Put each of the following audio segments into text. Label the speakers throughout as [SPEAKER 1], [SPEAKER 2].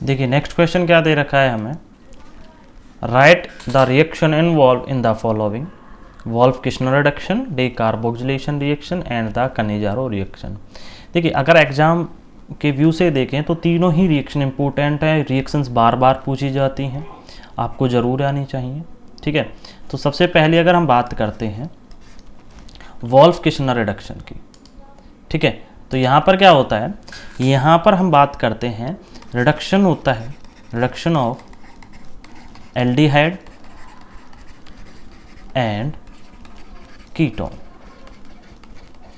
[SPEAKER 1] देखिए next question क्या दे रखा है हमें, write the reaction involve in the following, Wolff Kishner reduction, decarboxylation reaction and the Cannizzaro reaction. देखिए अगर एग्जाम के व्यू से देखें तो तीनों ही रिएक्शन इंपॉर्टेंट है, रिएक्शंस बार बार पूछी जाती हैं, आपको ज़रूर आनी चाहिए। ठीक है, तो सबसे पहले अगर हम बात करते हैं वोल्फ-किश्नर रिडक्शन की, ठीक है, तो यहाँ पर क्या होता है, यहाँ पर हम बात करते हैं रिडक्शन होता है, reduction of aldehyde and ketone.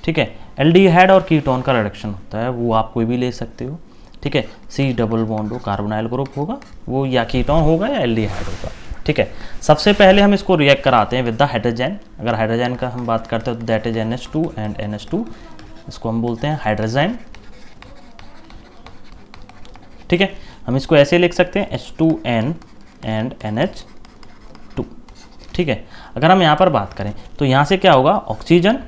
[SPEAKER 1] ठीक है, एल्डिहाइड और कीटोन का रिडक्शन होता है, वो आप कोई भी ले सकते हो। ठीक है, सी डबल बॉन्ड हो, कार्बोनाइल ग्रुप होगा वो, या कीटोन होगा या एल्डिहाइड होगा। ठीक है, सबसे पहले हम इसको रिएक्ट कराते हैं विद द हाइड्रोजन। अगर हाइड्रोजन का हम बात करते हैं तो that is NH2 and NH2, इसको हम बोलते हैं हाइड्रोजन। ठीक है, हम इसको ऐसे लिख सकते हैं H2N एंड NH2। ठीक है, अगर हम यहाँ पर बात करें तो यहाँ से क्या होगा, ऑक्सीजन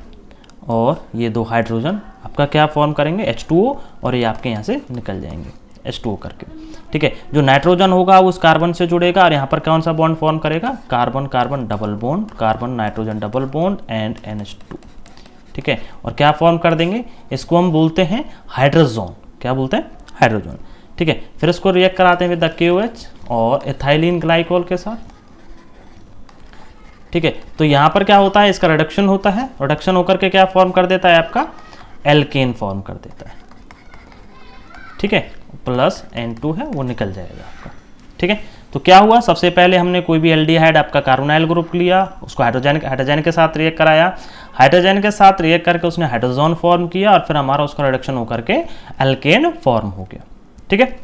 [SPEAKER 1] और ये दो हाइड्रोजन आपका क्या फॉर्म करेंगे, H2O, और ये आपके यहाँ से निकल जाएंगे H2O करके। ठीक है, जो नाइट्रोजन होगा वो उस कार्बन से जुड़ेगा और यहाँ पर कौन सा बॉन्ड फॉर्म करेगा, carbon carbon double bond, carbon nitrogen double bond and NH2। ठीक है, और क्या फॉर्म कर देंगे, इसको हम बोलते हैं हाइड्रोजोन। क्या बोलते हैं, हाइड्रोजोन। ठीक है, फिर इसको रिएक्ट कराते हैं विद द KOH और एथाइलिन ग्लाइकोल के साथ। ठीक है, तो यहाँ पर क्या होता है, इसका रिडक्शन होता है, रिडक्शन होकर के क्या फॉर्म कर देता है, आपका एल्केन फॉर्म कर देता है। ठीक है, प्लस N2 है वो निकल जाएगा आपका। ठीक है, तो क्या हुआ, सबसे पहले हमने कोई भी एल्डिहाइड आपका कार्बोनाइल ग्रुप लिया, उसको हाइड्रोजन के साथ रिएक्ट कराया, हाइड्रोजन के साथ रिएक्ट करके उसने हाइड्रोजन फॉर्म किया और फिर हमारा उसका रिडक्शन होकर के एल्केन फॉर्म हो गया। ठीक है,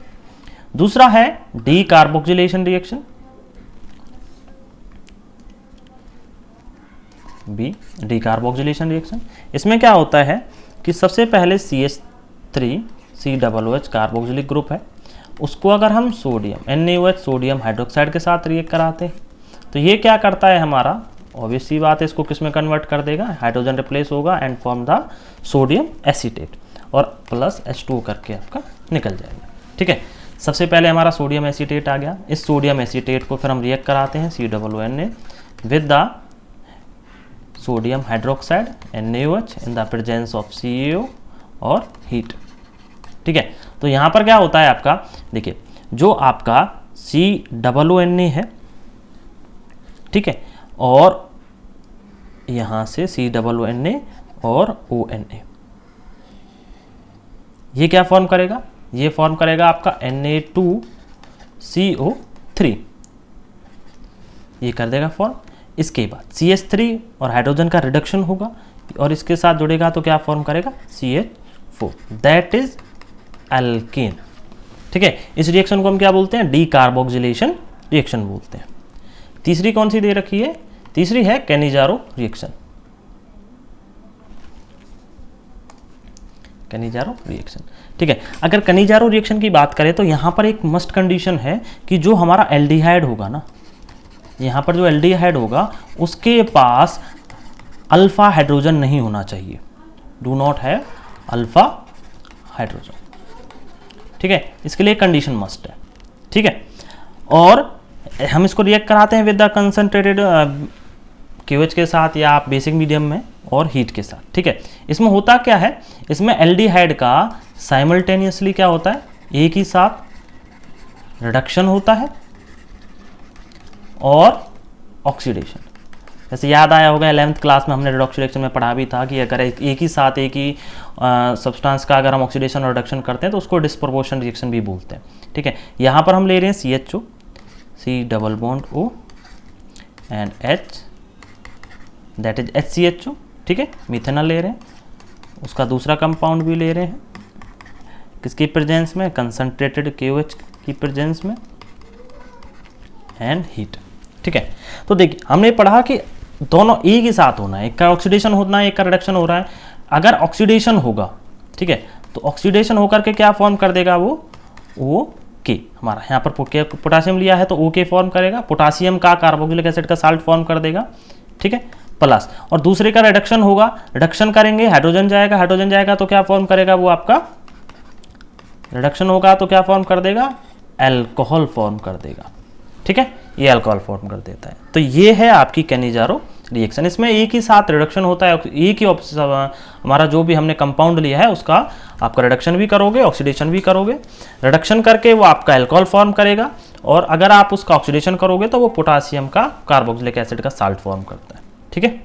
[SPEAKER 1] दूसरा है decarboxylation reaction, B decarboxylation reaction. इसमें क्या होता है कि सबसे पहले CH3COOH कार्बोक्सिलिक ग्रुप है, उसको अगर हम सोडियम NaOH सोडियम हाइड्रोक्साइड के साथ रिएक्ट कराते हैं तो ये क्या करता है हमारा, ऑब्वियस सी बात है, इसको किस में कन्वर्ट कर देगा, हाइड्रोजन रिप्लेस होगा and form the sodium acetate और प्लस H2 करके आपका निकल जाएगा। ठीक है, सबसे पहले हमारा सोडियम एसीटेट आ गया, इस सोडियम एसीटेट को फिर हम रिएक्ट कराते हैं COONA with the sodium hydroxide NaOH in the presence of CaO और हीट। ठीक है, तो यहाँ पर क्या होता है आपका, देखिए जो आपका COONA है, ठीक है, और यहाँ से COONA और ONA, ये क्या फॉर्म करेगा, ये फॉर्म करेगा आपका Na2CO3, ये कर देगा फॉर्म। इसके बाद CH3 और हाइड्रोजन का रिडक्शन होगा और इसके साथ जुड़ेगा तो क्या फॉर्म करेगा, CH4, दैट इज एल्केन। ठीक है, इस रिएक्शन को हम क्या बोलते हैं, डीकार्बोक्सिलेशन रिएक्शन बोलते हैं। तीसरी कौन सी दे रखी है, तीसरी है कैनिजारो रिएक्शन। कैनिजारो रिएक्शन, ठीक है, अगर कैनिजारो रिएक्शन की बात करें तो यहाँ पर एक मस्ट कंडीशन है कि जो हमारा एल्डिहाइड होगा ना, यहाँ पर जो एल्डिहाइड होगा उसके पास अल्फा हाइड्रोजन नहीं होना चाहिए, do not have alpha hydrogen. ठीक है, इसके लिए कंडीशन मस्ट है। ठीक है, और हम इसको रिएक्ट कराते हैं विद द कंसंट्रेटेड KOH के साथ या आप बेसिक मीडियम में और हीट के साथ। ठीक है, इसमें होता क्या है, इसमें एल्डिहाइड का साइमल्टेनियसली क्या होता है, एक ही साथ रिडक्शन होता है और ऑक्सीडेशन। जैसे याद आया होगा 11th क्लास में हमने रेडॉक्स रिएक्शन में पढ़ा भी था कि अगर एक ही साथ एक ही सब्सटेंस का अगर हम ऑक्सीडेशन और रिडक्शन करते हैं तो उसको डिस्प्रोपोर्शन रिएक्शन भी बोलते हैं। ठीक है, यहाँ पर हम ले रहे हैं CHO, C double bond O and H, that is HCHO। ठीक है, मिथेनॉल ले रहे हैं, उसका दूसरा कंपाउंड भी ले रहे हैं, किसकी प्रेजेंस में, कंसंट्रेटेड KOH की प्रेजेंस में एंड हीट। ठीक है, तो देखिए हमने पढ़ा कि दोनों एक ही साथ होना है, एक का ऑक्सीडेशन होना है, एक का रिडक्शन हो रहा है। अगर ऑक्सीडेशन होगा, ठीक है, तो ऑक्सीडेशन होकर के क्या फॉर्म कर देगा, वो OK, हमारा यहाँ पर पोटासियम लिया है तो OK फॉर्म करेगा, पोटासियम का कार्बोक्सिलिक एसिड का साल्ट फॉर्म कर देगा। ठीक है, प्लस, और दूसरे का रिडक्शन होगा, रिडक्शन करेंगे, हाइड्रोजन जाएगा तो क्या फॉर्म करेगा, वो आपका रिडक्शन होगा तो क्या फॉर्म कर देगा, अल्कोहल फॉर्म कर देगा। ठीक है, ये अल्कोहल फॉर्म कर देता है। तो ये है आपकी कैनिजारो रिएक्शन। इसमें एक ही साथ रिडक्शन होता है, एक ही हमारा जो भी हमने कंपाउंड लिया है उसका आपका रिडक्शन भी करोगे, ऑक्सीडेशन भी करोगे। रिडक्शन करके वो आपका अल्कोहल फॉर्म करेगा, और अगर आप उसका ऑक्सीडेशन करोगे तो वो पोटासियम का कार्बोक्सिलिक एसिड का साल्ट फॉर्म करता है। ठीक है।